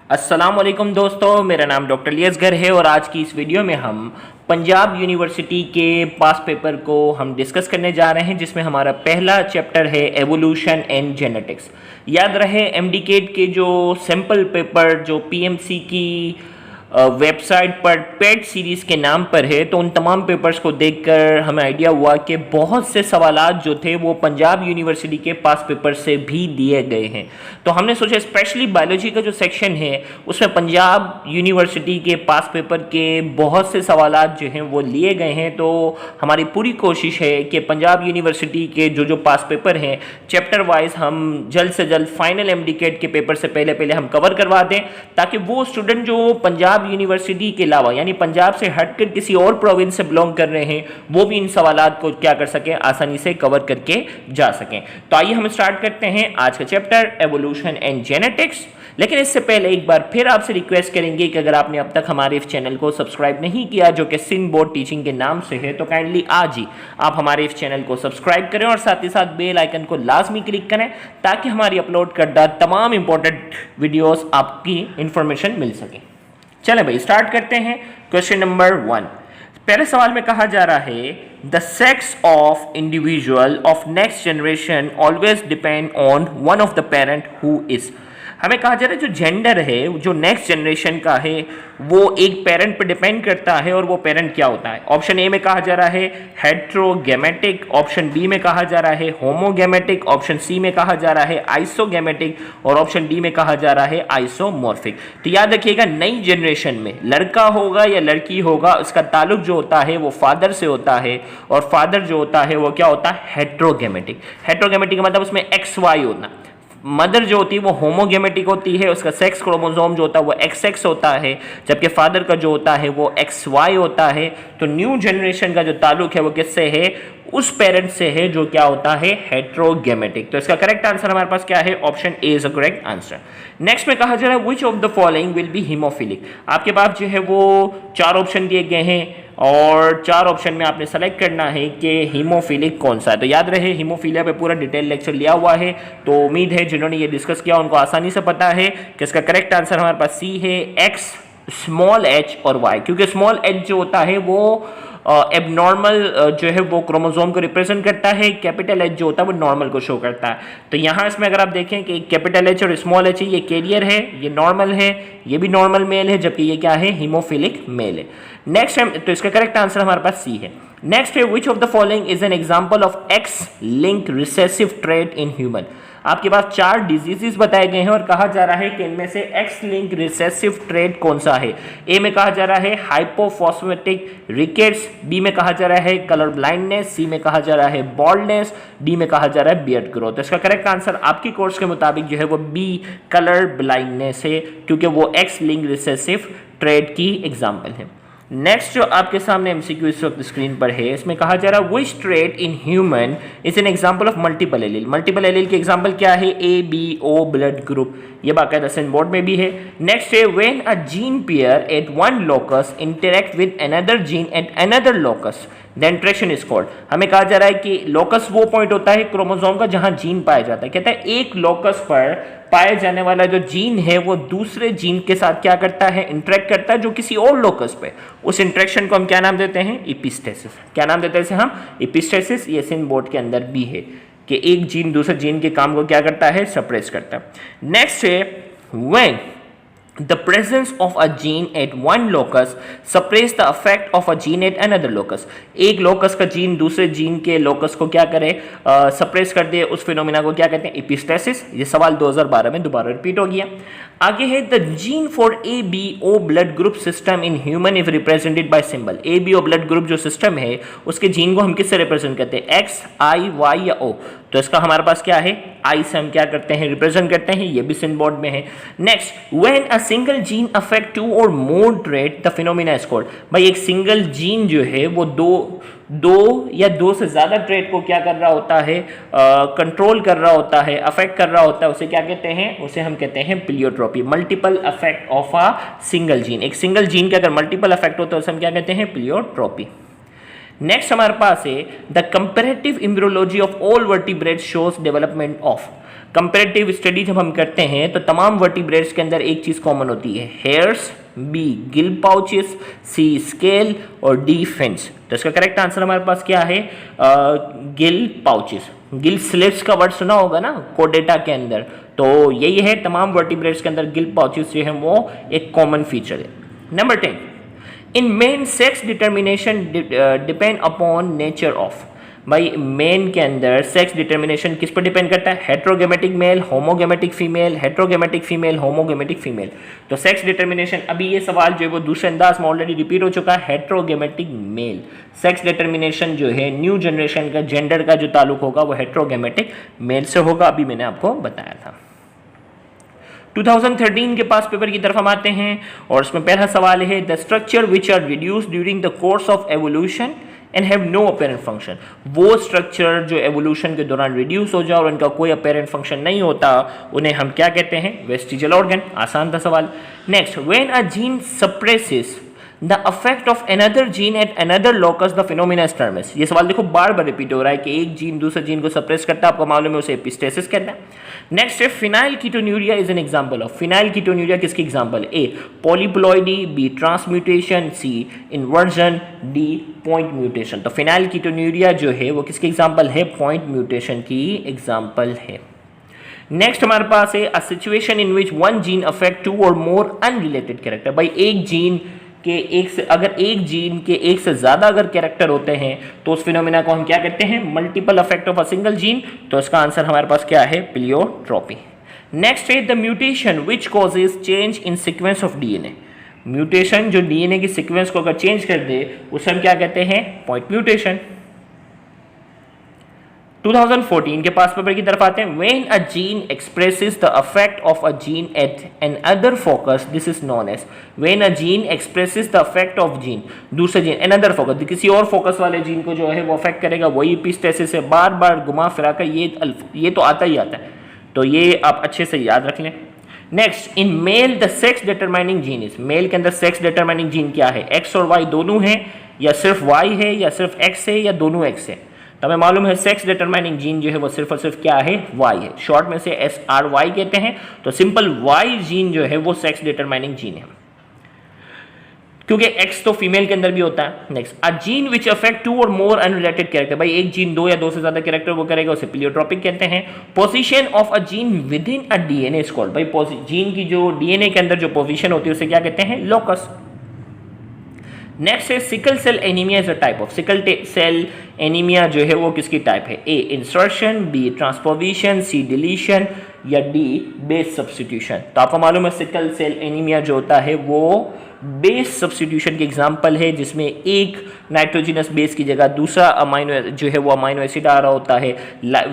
अस्सलाम वालेकुम दोस्तों, मेरा नाम डॉक्टर लियसगर है और आज की इस वीडियो में हम पंजाब यूनिवर्सिटी के पास पेपर को हम डिस्कस करने जा रहे हैं, जिसमें हमारा पहला चैप्टर है एवोल्यूशन एंड जेनेटिक्स। याद रहे एमडीकेट के जो सैम्पल पेपर जो पीएमसी की वेबसाइट पर पेट सीरीज़ के नाम पर है, तो उन तमाम पेपर्स को देखकर हमें आइडिया हुआ कि बहुत से सवालात जो थे वो पंजाब यूनिवर्सिटी के पास पेपर से भी दिए गए हैं। तो हमने सोचा स्पेशली बायोलॉजी का जो सेक्शन है उसमें पंजाब यूनिवर्सिटी के पास पेपर के बहुत से सवालात जो हैं वो लिए गए हैं। तो हमारी पूरी कोशिश है कि पंजाब यूनिवर्सिटी के जो पास पेपर हैं चैप्टर वाइज हम जल्द से जल्द फाइनल एमडीकेट के पेपर से पहले पहले हम कवर करवा दें, ताकि वो स्टूडेंट जो पंजाब यूनिवर्सिटी के अलावा यानी पंजाब से हटकर किसी और प्रोविंस से बिलोंग कर रहे हैं वो भी इन सवालात को क्या कर सकें, आसानी से कवर करके जा सकें। तो आइए हम स्टार्ट करते हैं आज का चैप्टर एवोल्यूशन एंड जेनेटिक्स। लेकिन इससे पहले एक बार फिर आपसे रिक्वेस्ट करेंगे कि अगर आपने अब तक हमारे इस चैनल को सब्सक्राइब नहीं किया, जो कि सिंध बोर्ड टीचिंग के नाम से है, तो काइंडली आज ही आप हमारे इस चैनल को सब्सक्राइब करें और साथ ही साथ बेल आइकन को लाजमी क्लिक करें, ताकि हमारी अपलोड करदा तमाम इंपॉर्टेंट वीडियोस आपकी इंफॉर्मेशन मिल सके। चलें भाई स्टार्ट करते हैं। क्वेश्चन नंबर 1, पहले सवाल में कहा जा रहा है the sex of individual of next generation always depend on one of the parent who is. हमें कहा जा रहा है जो जेंडर है जो नेक्स्ट जनरेशन का है वो एक पेरेंट पर डिपेंड करता है, और वो पेरेंट क्या होता है। ऑप्शन ए में कहा जा रहा है हेट्रोगेमेटिक, ऑप्शन बी में कहा जा रहा है होमोगेमेटिक, ऑप्शन सी में कहा जा रहा है आइसोगेमेटिक और ऑप्शन डी में कहा जा रहा है आइसोमॉर्फिक। तो याद रखिएगा नई जनरेशन में लड़का होगा या लड़की होगा उसका ताल्लुक जो होता है वो फादर से होता है, और फादर जो होता है वो क्या होता है हेट्रोगेमेटिक। हेट्रोगेमेटिक का मतलब उसमें एक्स वाई होना। मदर जो होती है वो होमोगेमेटिक होती है, उसका सेक्स क्रोमोसोम जो होता है वो XX होता है, जबकि फादर का जो होता है वो XY होता है। तो न्यू जनरेशन का जो ताल्लुक है वो किससे है, उस पेरेंट से है जो क्या होता है हेट्रोगेमेटिक। तो इसका करेक्ट आंसर हमारे पास क्या है, option A is the correct answer. Next में कहा जा रहा है which of the following will be haemophilic. आपके पास जो है वो 4 ऑप्शन दिए गए हैं और 4 ऑप्शन में आपने सेलेक्ट करना है कि हीमोफिलिक कौन सा है। तो याद रहे हीमोफीलिया पे पूरा डिटेल लेक्चर लिया हुआ है, तो उम्मीद है जिन्होंने ये डिस्कस किया उनको आसानी से पता है कि इसका करेक्ट आंसर हमारे पास सी है, X, स्मॉल h और Y, क्योंकि स्मॉल h जो होता है वो एबनॉर्मल जो है वो क्रोमोसोम को रिप्रेजेंट करता है, कैपिटल H जो होता है वो नॉर्मल को शो करता है। तो यहाँ इसमें अगर आप देखें कि कैपिटल H और स्मॉल h है, ये कैरियर है, ये नॉर्मल है, ये भी नॉर्मल मेल है, जबकि ये क्या है हीमोफिलिक मेल है। नेक्स्ट है, तो इसका करेक्ट आंसर हमारे पास सी है। नेक्स्ट है which of the following is an example of x link recessive trait in human. आपके पास 4 डिजीजेस बताए गए हैं और कहा जा रहा है कि इनमें से एक्स लिंक रिसेसिव ट्रेट कौन सा है। ए में कहा जा रहा है हाइपोफॉस्फेटिक रिकेट्स, बी में कहा जा रहा है कलर ब्लाइंडनेस, सी में कहा जा रहा है बॉल्डनेस, डी में कहा जा रहा है बियर्ड ग्रोथ। इसका करेक्ट आंसर आपकी कोर्स के मुताबिक जो है वो बी कलर ब्लाइंडनेस है, क्योंकि वो एक्स लिंक रिसेसिव ट्रेट की एग्जाम्पल है। नेक्स्ट जो आपके सामने एमसीक्यू इस वक्त स्क्रीन पर है, इसमें कहा जा रहा है which trait in human is an example of multiple allele. Multiple allele की एग्जांपल क्या है, ABO ब्लड ग्रुप, ये बाकायदा सिंध बोर्ड में भी है। नेक्स्ट है when a gene pair at one locus interact with another gene at another locus the interaction is called. हमें कहा जा रहा है कि लोकस वो पॉइंट होता है क्रोमोसोम का जहां जीन पाया जाता है। कहता है एक लोकस पर पाए जाने वाला जो जीन है वो दूसरे जीन के साथ क्या करता है, इंटरेक्ट करता है जो किसी और लोकस पे। उस इंटरेक्शन को हम क्या नाम देते हैं, एपिस्टेसिस। क्या नाम देते हैं इसे हम, एपिस्टेसिस। ये सिंध बोर्ड के अंदर भी है कि एक जीन दूसरे जीन के काम को क्या करता है, सप्रेस करता है। नेक्स्ट है when the presence of a gene at one locus suppress the effect of a gene at another locus। एक लोकस का जीन दूसरे जीन के लोकस को क्या करे, सप्रेस कर दे, उस फिनोमिना को क्या कहते हैं, एपिस्टेसिस। ये सवाल 2012 में दोबारा रिपीट हो गया। आगे है the gene for ABO blood group system in human is represented by symbol. ABO blood group जो सिस्टम है उसके जीन को हम किससे रिप्रेजेंट करते हैं, X, I, Y या O। तो इसका हमारे पास क्या है, I से हम क्या करते हैं, रिप्रेजेंट करते हैं, ये भी सिंध बोर्ड में है। Next when a single gene affect 2 or more trait the phenomena is called. भाई एक सिंगल जीन जो है वो दो या दो से ज्यादा ट्रेट को क्या कर रहा होता है, कंट्रोल कर रहा होता है, अफेक्ट कर रहा होता है, उसे क्या कहते हैं, उसे हम कहते हैं pleiotropy. Multiple affect of a single gene. एक सिंगल जीन का अगर मल्टीपल अफेक्ट होता है उसे हम क्या कहते हैं, प्लियोट्रोपी। नेक्स्ट हमारे पास है the comparative embryology of all vertebrates shows development of. Comparative study जब हम करते हैं तो तमाम वर्टिब्रेट्स के अंदर एक चीज कॉमन होती है, हेयर्स, बी गिल पाउचेस, सी स्केल और डी फिन्स। तो इसका करेक्ट आंसर हमारे पास क्या है, गिल पाउचेस। गिल स्लिट्स का वर्ड सुना होगा ना कोडेटा के अंदर, तो यही है तमाम वर्टिब्रेट्स के अंदर गिल पाउचेस जो है वो एक कॉमन फीचर है। Number 10, in men sex determination depend upon nature of. भाई मेन के अंदर सेक्स डिटर्मिनेशन किस पर डिपेंड करता है, heterogametic male, homogametic female, heterogametic female, homogametic female. तो सेक्स डिटर्मिनेशन, अभी ये सवाल जो है वो दूसरे अंदाज में ऑलरेडी रिपीट हो चुका है, हेट्रोगेमेटिक मेल। सेक्स डिटर्मिनेशन जो है न्यू जनरेशन का जेंडर का जो ताल्लुक होगा वो हेट्रोगेमेटिक मेल से होगा, अभी मैंने आपको बताया था। 2013 के पास पेपर की तरफ हम आते हैं और इसमें पहला सवाल है the structure which are reduce during the course of evolution and have no apparent function. वो स्ट्रक्चर जो एवोल्यूशन के दौरान रिड्यूस हो जाए और उनका कोई अपेरेंट फंक्शन नहीं होता, उन्हें हम क्या कहते हैं, वेस्टिजियल ऑर्गन। आसान था सवाल। Next, when a gene suppresses the affect of another gene at another locus the phenomena is termed. ये सवाल देखो बार बार रिपीट हो रहा है कि एक जीन दूसरे जीन को सप्रेस करता है, आपको मालूम है उसे एपिस्टेसिस कहते हैं। नेक्स्ट है phenylketonuria is an example of. Phenylketonuria किसकी example, A polyploidy, B transmutation, C inversion, D point mutation. तो फिनाइल कीटोन्यूरिया जो है वो किसकी एग्जांपल है, पॉइंट म्यूटेशन की एग्जांपल है। नेक्स्ट हमारे पास है a situation in which one gene affect two or more unrelated character. भाई एक जीन के अगर एक जीन के एक से ज्यादा अगर कैरेक्टर होते हैं तो उस फिनोमिना को हम क्या कहते हैं, multiple affect of a single gene. तो इसका आंसर हमारे पास क्या है, प्लियोट्रोपी। नेक्स्ट है the mutation which causes change in sequence of DNA. Mutation जो डीएनए की सीक्वेंस को अगर चेंज कर दे उसे हम क्या कहते हैं, पॉइंट म्यूटेशन। 2014 के पास पेपर की तरफ आते हैं। When a gene expresses the effect of a gene at another focus, this is known as when a gene expresses the effect of gene, दूसरे जीन another focus, किसी और फोकस वाले gene को जो है वो अफेक्ट करेगा, वही एपिस्टेसिस है। बार बार घुमा फिरा कर ये तो आता ही आता है, तो ये आप अच्छे से याद रख लें। Next, in male the sex determining gene is. Male के अंदर सेक्स डिटरमाइनिंग जीन क्या है, एक्स और वाई दोनों है, या सिर्फ वाई है, या सिर्फ एक्स है, या दोनों एक्स है। तो हमें मालूम है सेक्स डिटरमाइनिंग जीन जो है वो सिर्फ और सिर्फ क्या है, वाई है। शॉर्ट में से SRY कहते हैं। तो सिंपल वाई जीन जो है वो सेक्स डिटरमाइनिंग जीन है, क्योंकि एक्स तो फीमेल के अंदर भी होता है। Next, a gene which affect two or more unrelated character. भाई एक जीन दो या दो से ज्यादा कैरेक्टर को करेगा, उसे प्लियोट्रोपिक कहते हैं। Position of a gene with in a DNA is called. भाई जीन की जो डीएनए के अंदर जो पोजीशन होती है उसे क्या कहते हैं, लोकस। नेक्स्ट है sickle cell anaemia is a type of. Sickle cell anaemia जो है वो किसकी टाइप है, A insertion, B transposition, C deletion, या डी बेस सब्स्टिट्यूशन। तो आपको मालूम है सिकल सेल एनीमिया जो होता है वो बेस सब्स्टिट्यूशन की एग्जांपल है, जिसमें एक नाइट्रोजिनस बेस की जगह दूसरा अमाइनो जो है वो अमाइनो एसिड आ रहा होता है,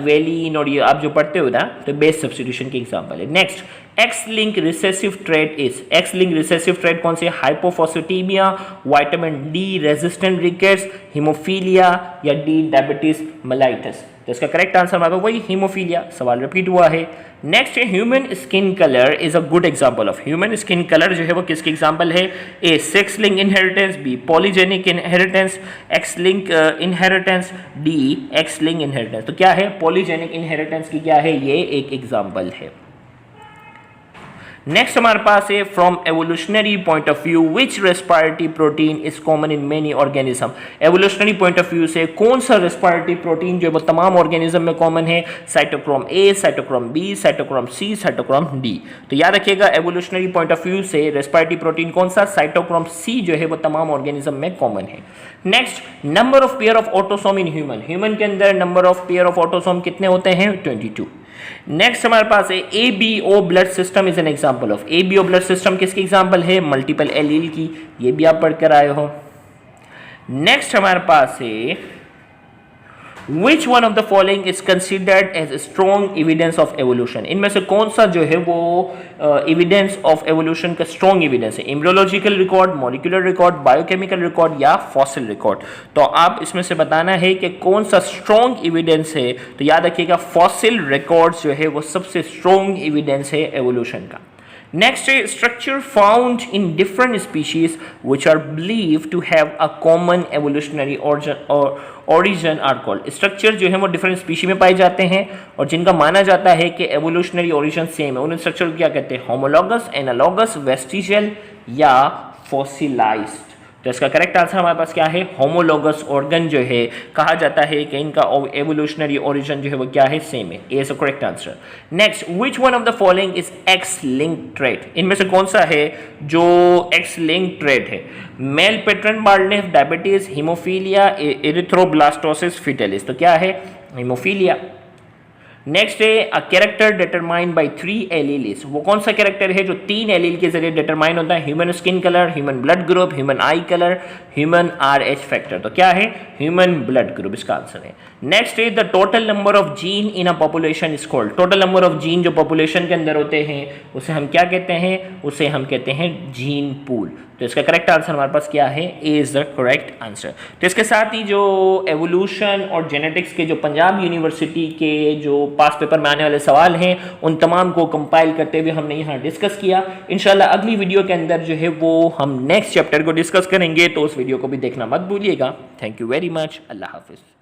वेलिन और ये आप जो पढ़ते हो ना, तो बेस सब्स्टिट्यूशन की एग्जांपल है। Next, x link recessive trait is. X link recessive trait कौन से, hypophosphataemia, vitamin D resistant rickets, haemophilia, या डी डायबिटीज मेलाइटस। तो इसका करेक्ट आंसर हमारा वही हीमोफीलिया। सवाल रिपीट हुआ है। नेक्स्ट है human skin colour is a good example of. Human skin colour जो है वो किसकी एग्जांपल है, A sex link inheritance, B polygenic inheritance, X link inheritance, D X link inheritance. तो क्या है, पॉलीजेनिक इनहेरिटेंस की क्या है, ये एक एग्जांपल है। नेक्स्ट हमारे पास है from evolutionary point of view which respiratory protein is common in many organism. Evolutionary point of view से कौन सा रेस्पिरेटरी प्रोटीन जो है वो तमाम ऑर्गेनिज्म में कॉमन है, cytochrome A, cytochrome B, cytochrome C, cytochrome D. तो याद रखिएगा एवोल्यूशनरी पॉइंट ऑफ व्यू से रेस्पिरेटरी प्रोटीन कौन सा, साइटोक्रोम सी जो है वो तमाम ऑर्गेनिज्म में कॉमन है। Next, number of pair of autosome in human. Human के अंदर number of pair of autosome कितने होते हैं, 22। नेक्स्ट हमारे पास है ABO blood system is an example of. ABO blood system किसकी एग्जांपल है, मल्टीपल एलील की, ये भी आप पढ़कर आए हो। नेक्स्ट हमारे पास है Which one of the following is considered as a strong evidence of evolution? इनमें से कौन सा जो है वो evidence of evolution का strong evidence है, embryological record, molecular record, biochemical record या fossil record। तो आप इसमें से बताना है कि कौन सा strong evidence है। तो याद रखिएगा fossil records जो है वो सबसे strong evidence है evolution का। नेक्स्ट है structure found in different species which are believe to have a common evolutionary origin are called. Structure जो है वो डिफरेंट स्पीशी में पाए जाते हैं और जिनका माना जाता है कि एवोल्यूशनरी ओरिजिन सेम है, उन स्ट्रक्चर को क्या कहते हैं? होमोलॉगस, एनालॉगस, वेस्टिजियल या फॉसिलाइज्ड। तो इसका करेक्ट आंसर हमारे पास क्या है? होमोलॉगस ऑर्गन जो है कहा जाता है कि इनका एवोल्यूशनरी ओरिजिन जो है वो क्या है? सेम है। A is the correct answer. Next, which one of the following is X linked trait? इनमें से कौन सा है जो एक्स लिंक्ड ट्रेट है? Male pattern baldness, diabetes, haemophilia, erythroblastosis, fetalis. तो क्या है? हीमोफीलिया। नेक्स्ट है a character determined by 3 alleles. वो कौन सा कैरेक्टर है जो 3 एलील के जरिए डिटरमाइन होता है? Human skin colour, human blood group, human आई कलर, ह्यूमन RH फैक्टर। तो क्या है? ह्यूमन ब्लड ग्रुप इसका आंसर है। नेक्स्ट है the total number of gene in a population is called. Total number of gene जो population के अंदर होते हैं उसे हम क्या कहते हैं? उसे हम कहते हैं जीन पूल। तो इसका करेक्ट आंसर हमारे पास क्या है? A is the correct answer. तो इसके साथ ही जो एवोल्यूशन और जेनेटिक्स के जो पंजाब यूनिवर्सिटी के जो पास पेपर में आने वाले सवाल हैं उन तमाम को कंपाइल करते हुए हमने यहाँ डिस्कस किया। इंशाल्लाह अगली वीडियो के अंदर जो है वो हम नेक्स्ट चैप्टर को डिस्कस करेंगे, तो उस वीडियो को भी देखना मत भूलिएगा। Thank you very much. Allah हाफिज़।